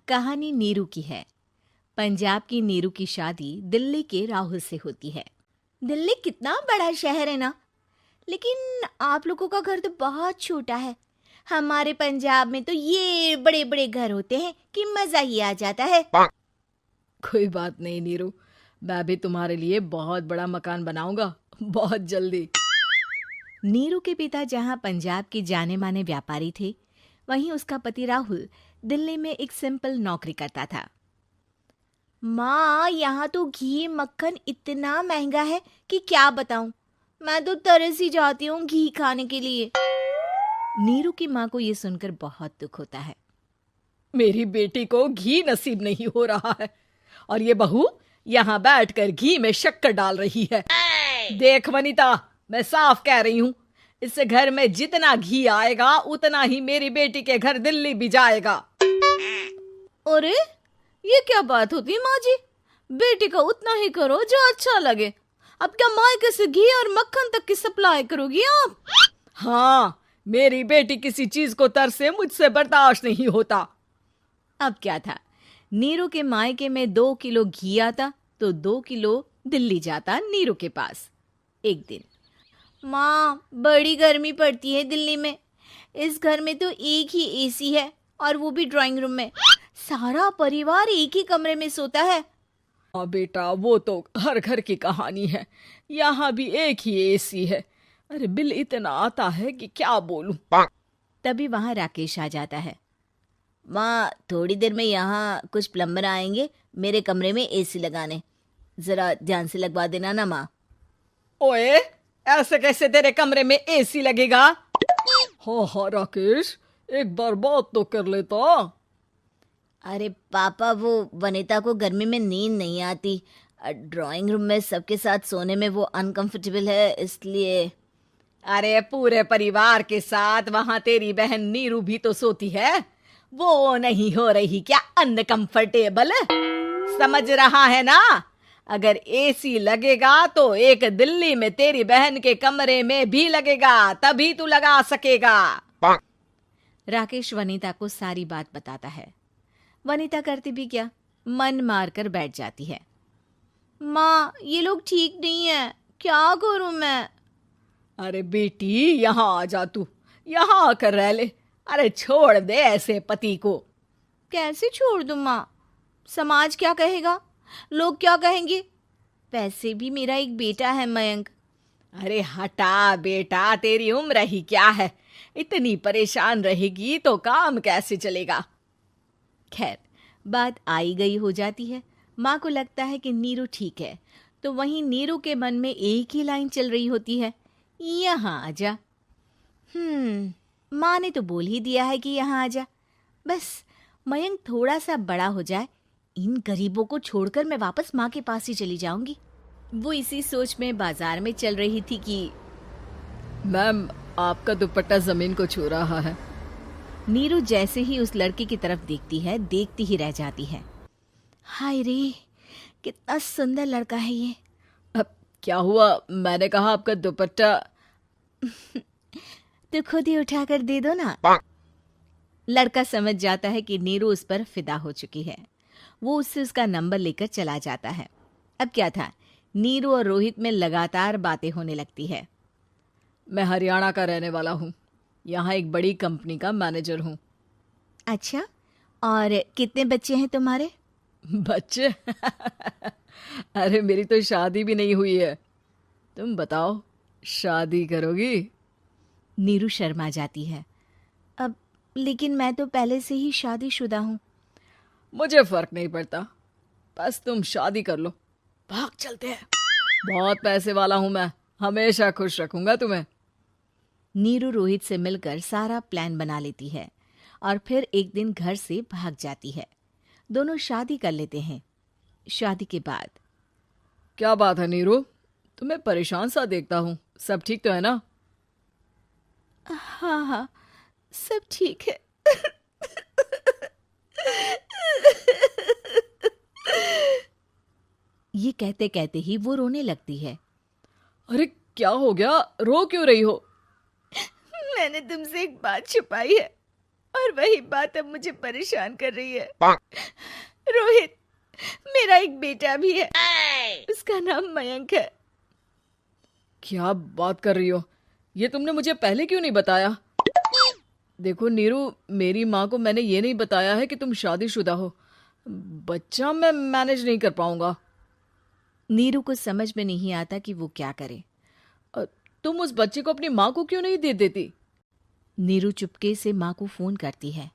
कहानी नीरू की है। पंजाब की नीरू की शादी दिल्ली के राहुल से होती है। दिल्ली कितना बड़ा शहर है ना, लेकिन आप लोगों का घर तो बहुत छोटा है। हमारे पंजाब में तो ये बड़े बड़े घर होते हैं कि मजा ही आ जाता है। कोई बात नहीं नीरू, मैं भी तुम्हारे लिए बहुत बड़ा मकान बनाऊंगा बहुत जल्दी। नीरू के पिता जहाँ पंजाब के जाने माने व्यापारी थे, वहीं उसका पति राहुल दिल्ली में एक सिंपल नौकरी करता था। माँ, यहाँ तो घी मक्खन इतना महंगा है कि क्या बताऊं। मैं तो तरस ही जाती हूँ घी खाने के लिए। नीरू की माँ को ये सुनकर बहुत दुख होता है। मेरी बेटी को घी नसीब नहीं हो रहा है और ये बहू यहाँ बैठकर घी में शक्कर डाल रही है। देख वनिता, मैं साफ कह रही हूँ, इस घर में जितना घी आएगा उतना ही मेरी बेटी के घर दिल्ली भी जाएगा। अरे ये क्या बात होती है माँ जी? बेटी का उतना ही करो जो अच्छा लगे। अब क्या मायके से घी और मक्खन तक की सप्लाई करोगी आप? हाँ, मेरी बेटी किसी चीज को तरसे मुझसे बर्दाश्त नहीं होता। अब क्या था, नीरू के मायके में 2 किलो घी आता तो 2 किलो दिल्ली जाता नीरू के पास। एक दिन, माँ बड़ी गर्मी पड़ती है दिल्ली में। इस घर में तो एक ही एसी है और वो भी ड्राइंग रूम में। सारा परिवार एक ही कमरे में सोता है। हाँ बेटा, वो तो हर घर की कहानी है। यहाँ भी एक ही एसी है। अरे बिल इतना आता है कि क्या बोलूं। तभी वहां राकेश आ जाता है। माँ, थोड़ी देर में यहाँ कुछ प्लम्बर आएंगे मेरे कमरे में एसी लगाने। जरा ध्यान से लगवा देना ना माँ। ओए, ऐसे कैसे तेरे कमरे में एसी लगेगा? हाँ राकेश, एक बार बात तो कर लेता। अरे पापा, वो वनिता को गर्मी में नींद नहीं आती। ड्राइंग रूम में सबके साथ सोने में वो अनकंफर्टेबल है, इसलिए। अरे पूरे परिवार के साथ वहां तेरी बहन नीरू भी तो सोती है। वो नहीं हो रही क्या अनकंफर्टेबल? समझ रहा है ना? अगर एसी लगेगा तो एक दिल्ली में तेरी बहन के कमरे में भी लगेगा, तभी तू लगा सकेगा। राकेश वनिता को सारी बात बताता है। वनिता करती भी क्या, मन मार कर बैठ जाती है। माँ, ये लोग ठीक नहीं है, क्या करूं मैं? अरे बेटी, यहाँ आ जा, तू यहाँ आकर रह ले। अरे छोड़ दे ऐसे पति को। कैसे छोड़ दूं माँ? समाज क्या कहेगा, लोग क्या कहेंगे? वैसे भी मेरा एक बेटा है मयंक। अरे हटा बेटा, तेरी उम्र ही क्या है, इतनी परेशान रहेगी तो काम कैसे चलेगा। खैर, बात आई गई हो जाती है। माँ को लगता है कि नीरू ठीक है, तो वहीं नीरू के मन में एक ही लाइन चल रही होती है, यहाँ आजा। माँ ने तो बोल ही दिया है कि यहाँ आजा। बस मयंक थोड़ा सा बड़ा हो जाए, इन गरीबों को छोड़कर मैं वापस माँ के पास ही चली जाऊंगी। वो इसी सोच में बाजार में चल रही थी कि मैम, आपका दुपट्टा जमीन को छू रहा है। नीरू जैसे ही उस लड़के की तरफ देखती है, देखती ही रह जाती है। हाय रे, कितना सुंदर लड़का है ये। अब क्या हुआ? मैंने कहा आपका दुपट्टा। तो खुद ही उठाकर दे दो ना। लड़का समझ जाता है कि नीरू उस पर फिदा हो चुकी है। वो उससे उसका नंबर लेकर चला जाता है। अब क्या था, नीरू और रोहित में लगातार बातें होने लगती है। मैं हरियाणा का रहने वाला हूँ, यहाँ एक बड़ी कंपनी का मैनेजर हूँ। अच्छा, और कितने बच्चे हैं तुम्हारे? बच्चे? अरे मेरी तो शादी भी नहीं हुई है। तुम बताओ, शादी करोगी? नीरू शर्मा जाती है। अब लेकिन मैं तो पहले से ही शादीशुदा हूँ। मुझे फर्क नहीं पड़ता, बस तुम शादी कर लो, भाग चलते हैं। बहुत पैसे वाला हूं मैं, हमेशा खुश रखूंगा तुम्हें। नीरू रोहित से मिलकर सारा प्लान बना लेती है और फिर एक दिन घर से भाग जाती है। दोनों शादी कर लेते हैं। शादी के बाद, क्या बात है नीरू, तुम्हें परेशान सा देखता हूँ, सब ठीक तो है ना? हाँ हाँ, सब ठीक है। ये कहते कहते ही वो रोने लगती है। अरे क्या हो गया, रो क्यों रही हो? मैंने तुमसे एक बात छुपाई है और वही बात अब मुझे परेशान कर रही है। रोहित, मेरा एक बेटा भी है, उसका नाम मयंक है। क्या बात कर रही हो? ये तुमने मुझे पहले क्यों नहीं बताया? देखो नीरू, मेरी माँ को मैंने ये नहीं बताया है कि तुम शादीशुदा हो। बच्चा मैं मैनेज नहीं कर पाऊंगा। नीरू को समझ में नहीं आता कि वो क्या करे। तुम उस बच्चे को अपनी माँ को क्यों नहीं दे देती? नीरू चुपके से माँ को फोन करती है।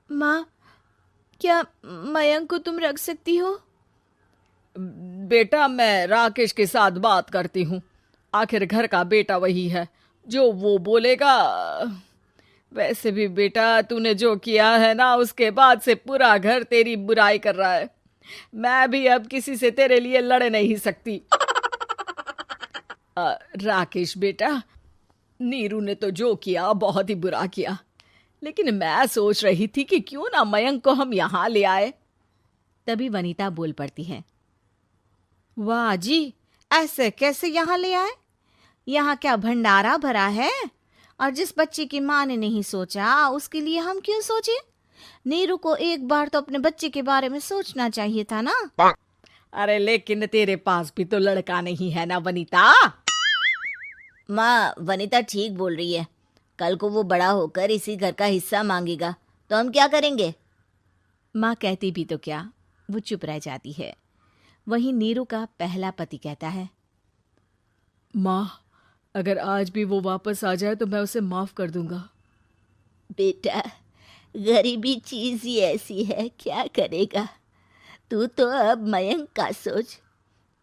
माँ, क्या मयंक को तुम रख सकती हो? बेटा, मैं राकेश के साथ बात करती हूँ। आखिर घर का बेटा वही है, जो वो बोलेगा। वैसे भी बेटा, तूने जो किया है ना, उसके बाद से पूरा घर तेरी बुराई कर रहा है। मैं भी अब किसी से तेरे लिए लड़ नहीं सकती। राकेश बेटा, नीरू ने तो जो किया बहुत ही बुरा किया, लेकिन मैं सोच रही थी कि क्यों ना मयंक को हम यहाँ ले आए। तभी वनीता बोल पड़ती है। वाह जी, ऐसे कैसे यहाँ ले आए? यहाँ क्या भंडारा भरा है? और जिस बच्चे की माँ ने नहीं सोचा, उसके लिए हम क्यों सोचे? नीरू को एक बार तो अपने बच्चे के बारे में सोचना चाहिए था ना। अरे लेकिन तेरे पास भी तो लड़का नहीं है ना वनीता। माँ, वनीता ठीक बोल रही है। कल को वो बड़ा होकर इसी घर का हिस्सा मांगेगा तो हम क्या करेंगे? माँ कहती भी तो क्या, वो चुप रह जाती है। वहीं नीरू का पहला पति कहता है। माँ, अगर आज भी वो वापस आ जाए तो मैं उसे माफ कर दूंगा। बेटा, गरीबी चीज ही ऐसी है, क्या करेगा? तू तो अब मयंक का सोच।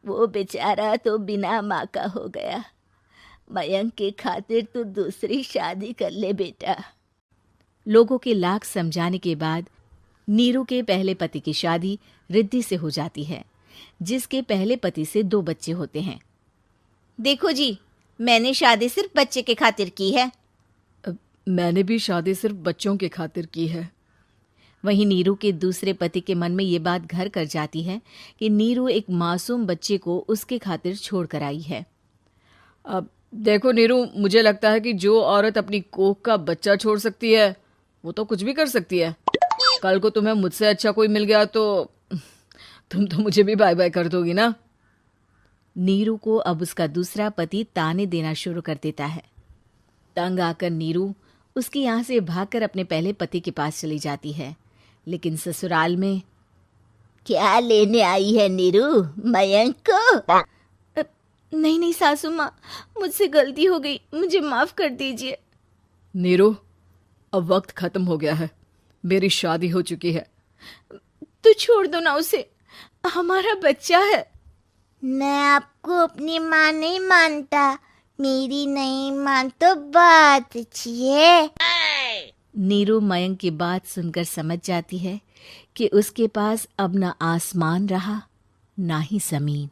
वो बेचारा तो बिना माँ का हो गया। मयंक के खातिर तू दूसरी शादी कर ले बेटा। लोगों के लाख समझाने के बाद नीरू के पहले पति की शादी रिद्धि से हो जाती है, जिसके पहले पति से 2 बच्चे होते हैं। देखो जी, मैंने शादी सिर्फ बच्चे के खातिर की है। मैंने भी शादी सिर्फ बच्चों के खातिर की है। वहीं नीरू के दूसरे पति के मन में ये बात घर कर जाती है कि नीरू एक मासूम बच्चे को उसके खातिर छोड़ कर आई है। अब देखो नीरू, मुझे लगता है कि जो औरत अपनी कोख का बच्चा छोड़ सकती है, वो तो कुछ भी कर सकती है। कल को तुम्हें मुझसे अच्छा कोई मिल गया तो तुम तो मुझे भी बाय बाय कर दोगी ना। नीरू को अब उसका दूसरा पति ताने देना शुरू कर देता है। तंग आकर नीरू उसके यहाँ से भागकर अपने पहले पति के पास चली जाती है, लेकिन ससुराल में क्या लेने आई है नीरू, मयंक को? नहीं नहीं सासू माँ, मुझसे गलती हो गई, मुझे माफ कर दीजिए। नीरू, अब वक्त खत्म हो गया है, मेरी शादी हो चुकी है। तो छोड़ दो ना उसे, हमारा बच्चा है। मैं आपको अपनी माँ नहीं मानता, मेरी नहीं मान तो बात अच्छी है। नीरू मयंक की बात सुनकर समझ जाती है कि उसके पास अब ना आसमान रहा ना ही जमीन।